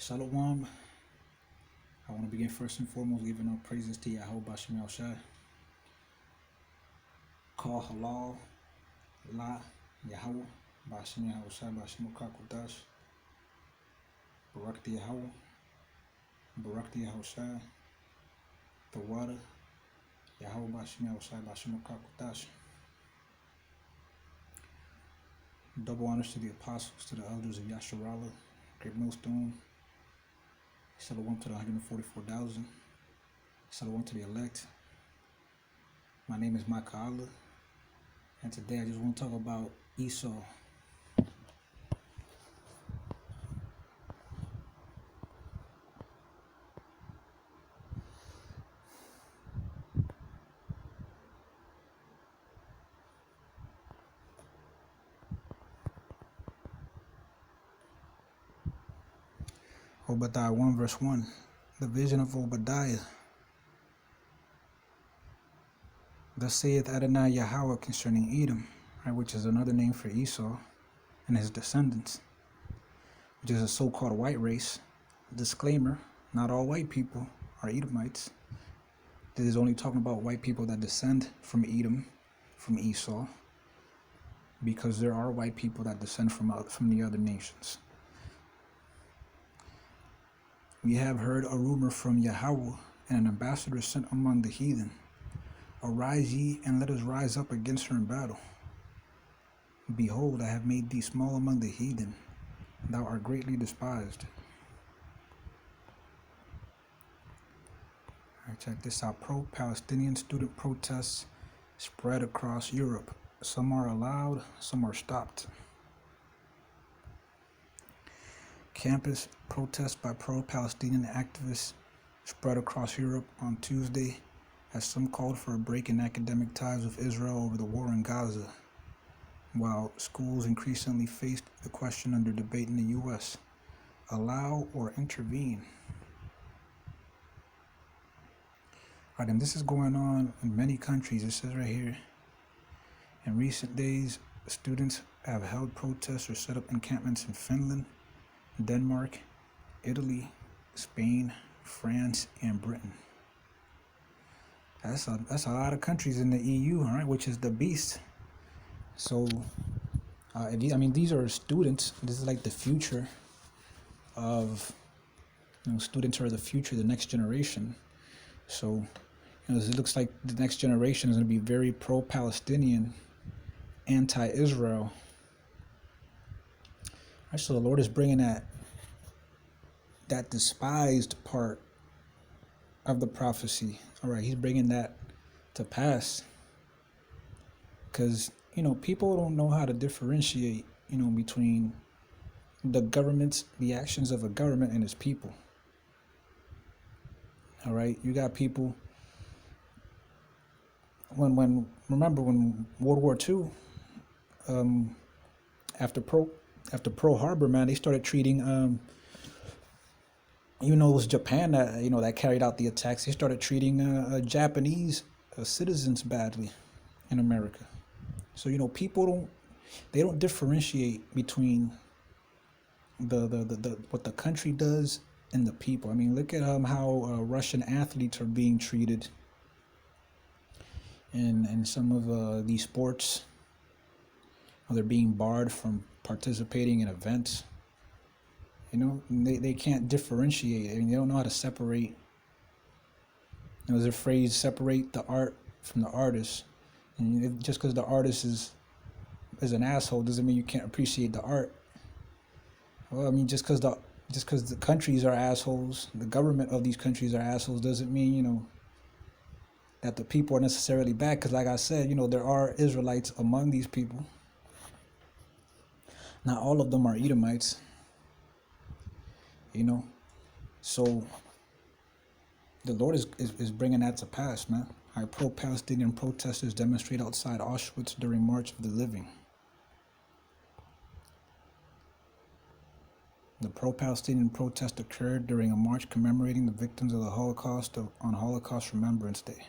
Shalom. I want to begin first and foremost giving all praises to Yahweh Bashem Yahshai. Call halal, la, Yahweh, Bashem Yahshai, Bashem Kakudash, Barak the Yahweh, Barak the Yahshai, the water, Yahweh Bashem Yahshai, Bashem Kakudash. Double honors to the apostles, to the elders of Yasharala, Greatmillstone. Shalom to the 144,000. Shalom to the elect. My name is Micah, and today I just want to talk about Esau. Obadiah 1 verse 1. The vision of Obadiah. Thus saith Adonai Yahweh concerning Edom, right, which is another name for Esau and his descendants, which is a so-called white race. Disclaimer, not all white people are Edomites. This is only talking about white people that descend from Edom, from Esau, because there are white people that descend from the other nations. We have heard a rumor from Yahweh, and an ambassador sent among the heathen. Arise ye, and let us rise up against her in battle. Behold, I have made thee small among the heathen. Thou art greatly despised. All right, check this out. Pro-Palestinian student protests spread across Europe. Some are allowed, some are stopped. Campus protests by pro-Palestinian activists spread across Europe on Tuesday as some called for a break in academic ties with Israel over the war in Gaza, while schools increasingly faced the question under debate in the U.S. Allow or intervene. All right, and this is going on in many countries. It says right here, in recent days, students have held protests or set up encampments in Finland, Denmark, Italy, Spain, France, and Britain. That's a lot of countries in the EU, all right, which is the beast. So, these are students. This is like the future of, students are the future, the next generation. So, it looks like the next generation is going to be very pro-Palestinian, anti-Israel. All right, so the Lord is bringing that despised part of the prophecy. All right, he's bringing that to pass. Because, people don't know how to differentiate, between the government's, the actions of a government and its people. All right, you got people, remember when World War II, after Pearl Harbor, man, they started treating, it was Japan that, that carried out the attacks. They started treating Japanese citizens badly in America. So, people don't differentiate between the what the country does and the people. I mean, look at how Russian athletes are being treated in some of these sports. They're being barred from participating in events. They can't differentiate. I mean, they don't know how to separate. There's a phrase, separate the art from the artist. And just because the artist is an asshole doesn't mean you can't appreciate the art. Well, I mean, just because the countries are assholes, the government of these countries are assholes, doesn't mean, that the people are necessarily bad. Because like I said, there are Israelites among these people. Not all of them are Edomites. So the Lord is bringing that to pass, man. Our pro-Palestinian protesters demonstrate outside Auschwitz during March of the Living. The pro-Palestinian protest occurred during a march commemorating the victims of the Holocaust on Holocaust Remembrance Day.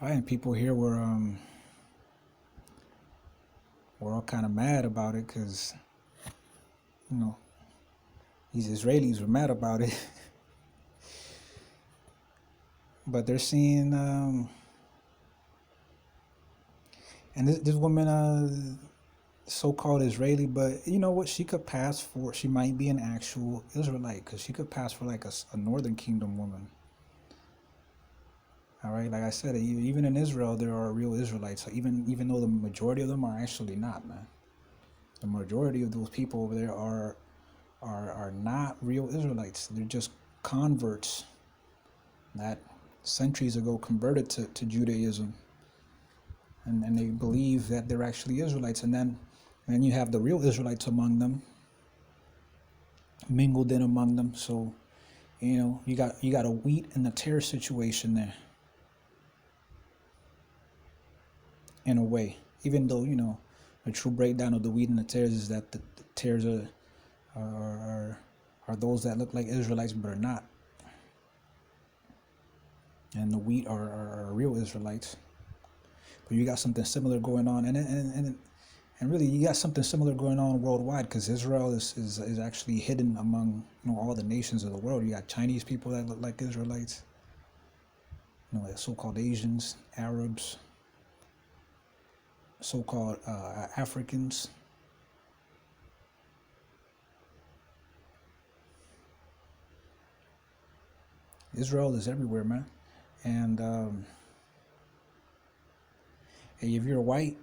All right, and people here were all kind of mad about it because, These Israelis were mad about it. But they're seeing, and this woman, so-called Israeli, but you know what? She could pass for, she might be an actual Israelite, because she could pass for like a Northern Kingdom woman. All right, like I said, even in Israel, there are real Israelites. Even though the majority of them are actually not, man. The majority of those people over there are not real Israelites. They're just converts that centuries ago converted to Judaism, and they believe that they're actually Israelites. And then you have the real Israelites among them, mingled in among them. So, you know, you got a wheat and a tare situation there, in a way. Even though, you know, the true breakdown of the wheat and the tares is that the tares are those that look like Israelites but are not, and the wheat are real Israelites. But you got something similar going on, and really you got something similar going on worldwide, because Israel is actually hidden among, you know, all the nations of the world. You got Chinese people that look like Israelites, you know, like so-called Asians, Arabs, so-called Africans. Israel is everywhere, man. And if you're white,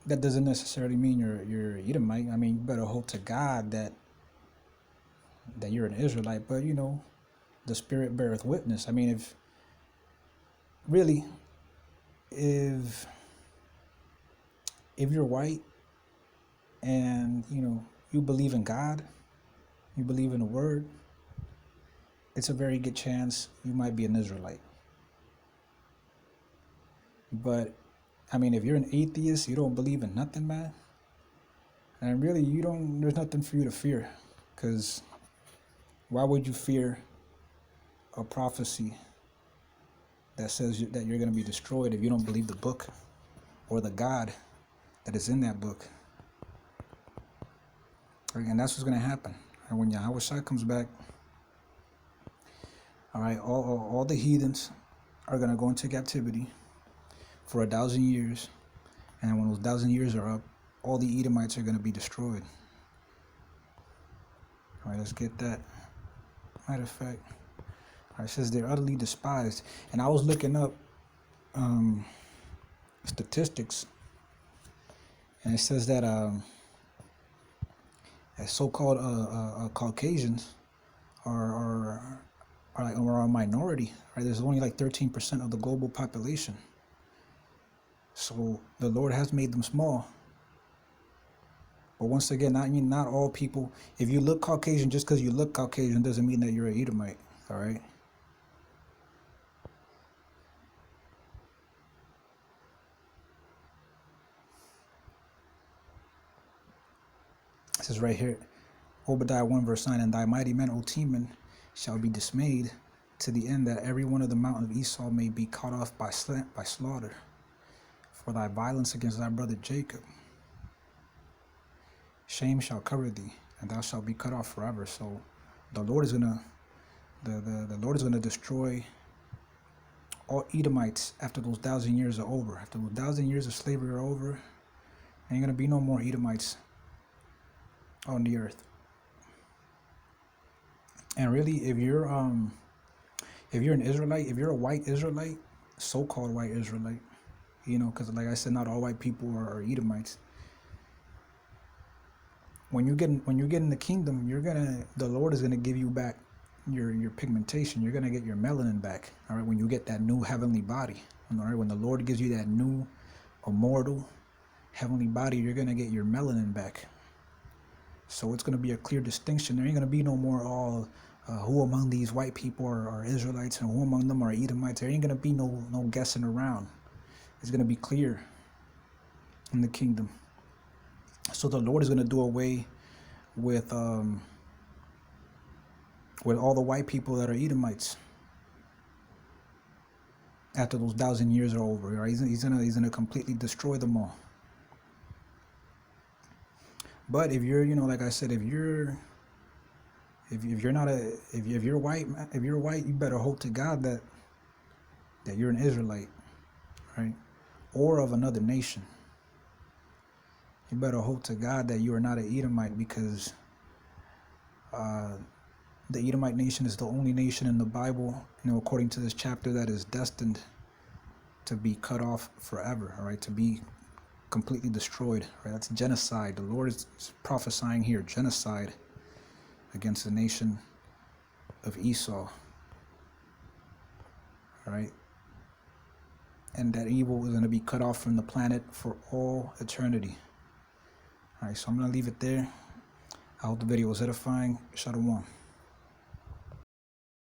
that doesn't necessarily mean you're Edomite. I mean, you better hope to God that you're an Israelite. But you know, the Spirit beareth witness. I mean, if really, if you're white and you know you believe in God, you believe in the Word, it's a very good chance you might be an Israelite. But I mean, if you're an atheist, you don't believe in nothing, man, and really there's nothing for you to fear, because why would you fear a prophecy that says that you're going to be destroyed if you don't believe the book or the God that is in that book? And that's what's going to happen. And when Yahushua comes back, all right, all the heathens are going to go into captivity for 1,000 years. And when those 1,000 years are up, all the Edomites are going to be destroyed. All right, let's get that. Matter of fact, all right, it says they're utterly despised. And I was looking up statistics, and it says that so-called Caucasians are a minority. Right, there's only like 13% of the global population. So the Lord has made them small. But once again, not all people. If you look Caucasian, just because you look Caucasian doesn't mean that you're an Edomite. All right. It says right here, Obadiah 1 verse 9, and thy mighty men, O Teman, shall be dismayed, to the end that every one of the mountain of Esau may be cut off by slaughter, for thy violence against thy brother Jacob. Shame shall cover thee, and thou shalt be cut off forever. So the Lord is gonna the Lord is gonna destroy all Edomites after those 1,000 years are over. After those 1,000 years of slavery are over, ain't gonna be no more Edomites on the earth. And really, if you're an Israelite, if you're a white Israelite, so-called white Israelite, you know, because like I said, not all white people are Edomites. When you get in the kingdom, the Lord is gonna give you back your pigmentation. You're gonna get your melanin back. All right, when you get that new heavenly body. All right, when the Lord gives you that new immortal heavenly body, you're gonna get your melanin back. So it's gonna be a clear distinction. There ain't gonna be no more all who among these white people are Israelites and who among them are Edomites. There ain't gonna be no guessing around. It's gonna be clear in the kingdom. So the Lord is going to do away with all the white people that are Edomites after those 1,000 years are over. Right? He's gonna completely destroy them all. But if you're, you know, like I said, if you're If you're not if you're white, you better hope to God that you're an Israelite, right? Or of another nation. You better hope to God that you are not an Edomite, because the Edomite nation is the only nation in the Bible, according to this chapter, that is destined to be cut off forever, all right, to be completely destroyed, right? That's genocide. The Lord is prophesying here genocide against the nation of Esau, all right? And that evil is going to be cut off from the planet for all eternity. All right, so I'm going to leave it there. I hope the video was edifying. Shalom.